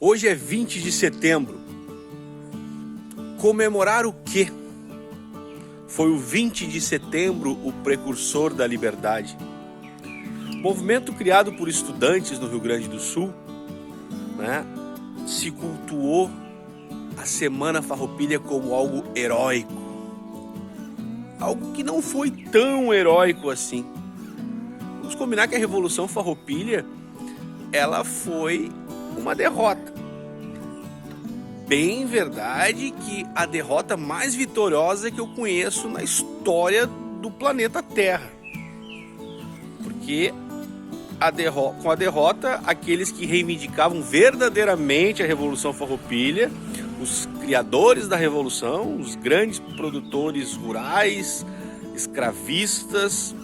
Hoje é 20 de setembro. Comemorar o quê? Foi o 20 de setembro o precursor da liberdade. Movimento criado por estudantes no Rio Grande do Sul, se cultuou a Semana Farroupilha como algo heróico. Algo que não foi tão heróico assim. Vamos combinar que a Revolução Farroupilha, ela foi uma derrota. Bem verdade que a derrota mais vitoriosa que eu conheço na história do planeta Terra. Porque com a derrota, aqueles que reivindicavam verdadeiramente a Revolução Farroupilha, os criadores da Revolução, os grandes produtores rurais, escravistas,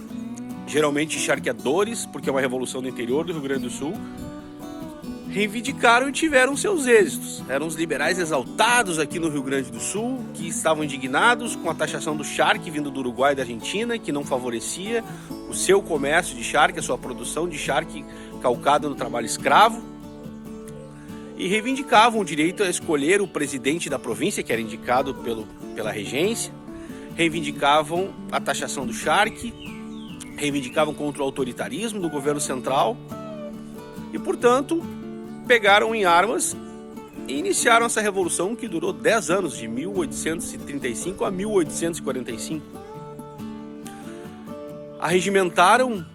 geralmente charqueadores, porque é uma revolução do interior do Rio Grande do Sul, reivindicaram e tiveram seus êxitos. Eram os liberais exaltados aqui no Rio Grande do Sul, que estavam indignados com a taxação do charque vindo do Uruguai e da Argentina, que não favorecia o seu comércio de charque, a sua produção de charque calcada no trabalho escravo, e reivindicavam o direito a escolher o presidente da província, que era indicado pela regência, reivindicavam a taxação do charque, reivindicavam contra o autoritarismo do governo central e, portanto, pegaram em armas e iniciaram essa revolução que durou 10 anos, de 1835 a 1845. Arregimentaram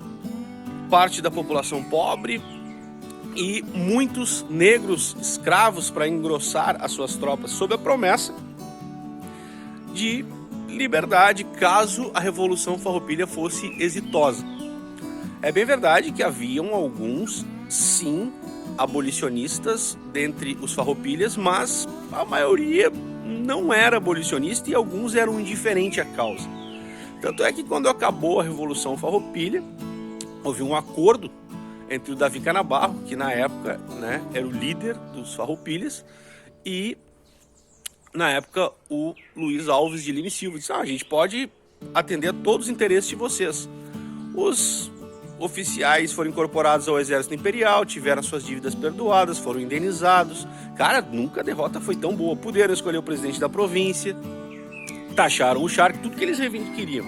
parte da população pobre e muitos negros escravos para engrossar as suas tropas, sob a promessa de liberdade caso a Revolução Farroupilha fosse exitosa. É bem verdade que haviam alguns, sim, abolicionistas dentre os farroupilhas, mas a maioria não era abolicionista e alguns eram indiferentes à causa. Tanto é que quando acabou a Revolução Farroupilha, houve um acordo entre o Davi Canabarro, que na época era o líder dos farroupilhas, e na época o Luiz Alves de Lima e Silva disse: a gente pode atender a todos os interesses de vocês. Os oficiais foram incorporados ao Exército Imperial, tiveram suas dívidas perdoadas, foram indenizados. Cara, nunca a derrota foi tão boa. Puderam escolher o presidente da província, taxaram o charque, tudo que eles queriam.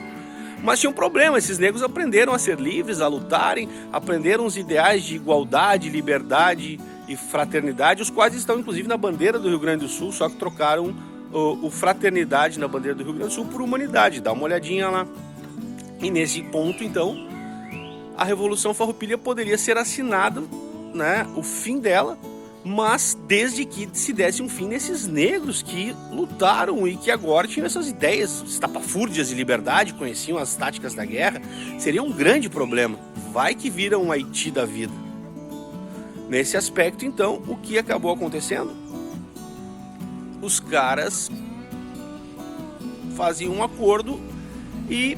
Mas tinha um problema, esses negros aprenderam a ser livres, a lutarem, aprenderam os ideais de igualdade, liberdade e fraternidade, os quais estão inclusive na bandeira do Rio Grande do Sul, só que trocaram o fraternidade na bandeira do Rio Grande do Sul por humanidade. Dá uma olhadinha lá. E nesse ponto, então, a Revolução Farroupilha poderia ser assinada, o fim dela, mas desde que se desse um fim nesses negros que lutaram e que agora tinham essas ideias estapafúrdias de liberdade, conheciam as táticas da guerra. Seria um grande problema. Vai que vira um Haiti da vida. Nesse aspecto, então, o que acabou acontecendo? Os caras faziam um acordo e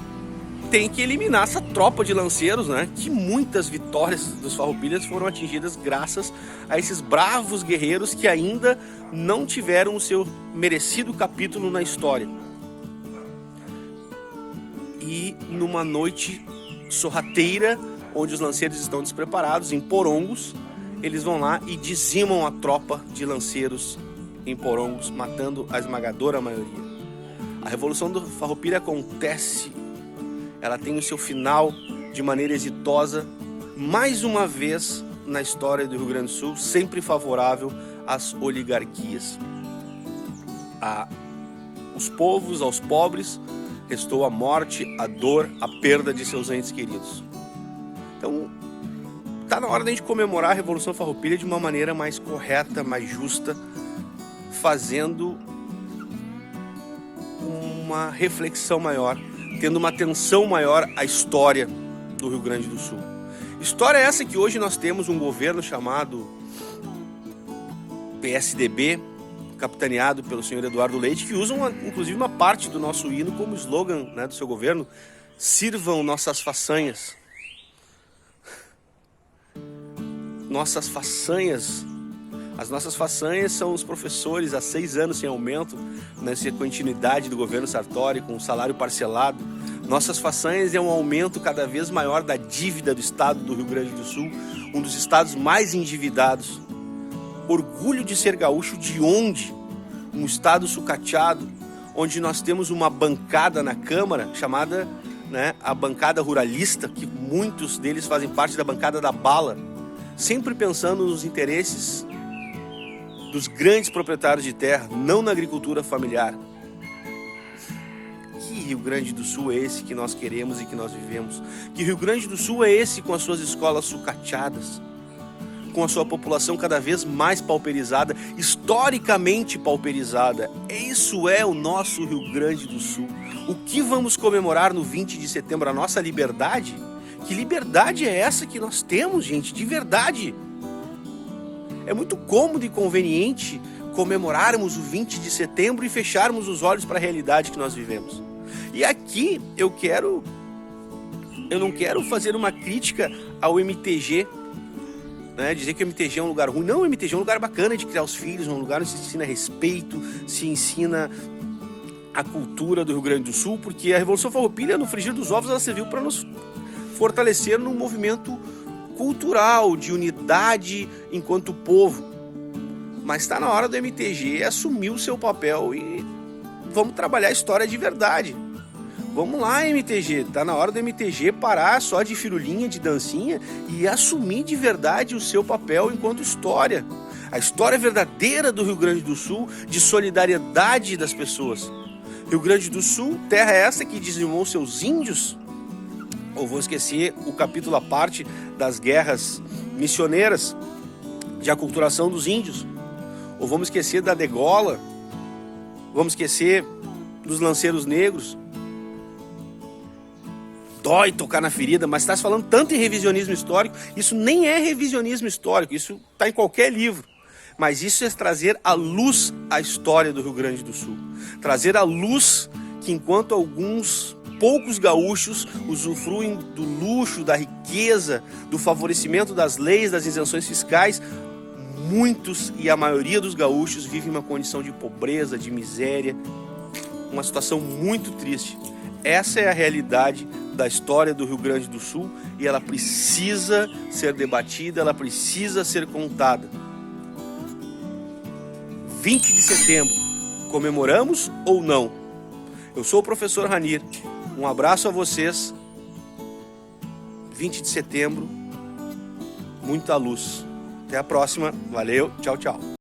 tem que eliminar essa tropa de lanceiros, que muitas vitórias dos farroupilhas foram atingidas graças a esses bravos guerreiros que ainda não tiveram o seu merecido capítulo na história. E numa noite sorrateira, onde os lanceiros estão despreparados, em Porongos, eles vão lá e dizimam a tropa de lanceiros em Porongos, matando a esmagadora maioria. A Revolução do Farroupilha acontece, ela tem o seu final de maneira exitosa, mais uma vez na história do Rio Grande do Sul, sempre favorável às oligarquias. Aos povos, aos pobres, restou a morte, a dor, a perda de seus entes queridos. Então, está na hora de a gente comemorar a Revolução Farroupilha de uma maneira mais correta, mais justa, fazendo uma reflexão maior, tendo uma atenção maior à história do Rio Grande do Sul. História essa que hoje nós temos um governo chamado PSDB, capitaneado pelo senhor Eduardo Leite, que usa inclusive uma parte do nosso hino como slogan do seu governo: sirvam nossas façanhas. Nossas façanhas. As nossas façanhas são os professores há 6 anos sem aumento, nessa continuidade do governo Sartori, com o salário parcelado. Nossas façanhas é um aumento cada vez maior da dívida do estado do Rio Grande do Sul, um dos estados mais endividados. orgulho de ser gaúcho de onde? Um estado sucateado, onde nós temos uma bancada na Câmara chamada, né, a bancada ruralista, que muitos deles fazem parte da bancada da bala, sempre pensando nos interesses dos grandes proprietários de terra, não na agricultura familiar. Que Rio Grande do Sul é esse que nós queremos e que nós vivemos? Que Rio Grande do Sul é esse com as suas escolas sucateadas, com a sua população cada vez mais pauperizada, historicamente pauperizada? Isso é o nosso Rio Grande do Sul. O que vamos comemorar no 20 de setembro? A nossa liberdade? Que liberdade é essa que nós temos, gente? De verdade. É muito cômodo e conveniente comemorarmos o 20 de setembro e fecharmos os olhos para a realidade que nós vivemos. E aqui eu não quero fazer uma crítica ao MTG, né, dizer que o MTG é um lugar ruim. Não, o MTG é um lugar bacana de criar os filhos, um lugar onde se ensina respeito, se ensina a cultura do Rio Grande do Sul, porque a Revolução Farroupilha, no frigir dos ovos, ela serviu para nos fortalecer num movimento cultural, de unidade enquanto povo. Mas está na hora do MTG assumir o seu papel e vamos trabalhar a história de verdade. Vamos lá, MTG, tá na hora do MTG parar só de firulinha, de dancinha e assumir de verdade o seu papel enquanto história. A história verdadeira do Rio Grande do Sul, de solidariedade das pessoas. Rio Grande do Sul, terra essa que dizimou seus índios. Ou vou esquecer o capítulo à parte das guerras missioneiras, de aculturação dos índios. Ou vamos esquecer da degola, vamos esquecer dos lanceiros negros. Dói tocar na ferida, mas está se falando tanto em revisionismo histórico. Isso nem é revisionismo histórico, isso está em qualquer livro. Mas isso é trazer à luz a história do Rio Grande do Sul. Trazer à luz que enquanto alguns poucos gaúchos usufruem do luxo, da riqueza, do favorecimento das leis, das isenções fiscais, muitos e a maioria dos gaúchos vivem uma condição de pobreza, de miséria, uma situação muito triste. Essa é a realidade da história do Rio Grande do Sul e ela precisa ser debatida, ela precisa ser contada. 20 de setembro, comemoramos ou não? Eu sou o professor Ranir, um abraço a vocês. 20 de setembro, muita luz. Até a próxima, valeu, tchau, tchau.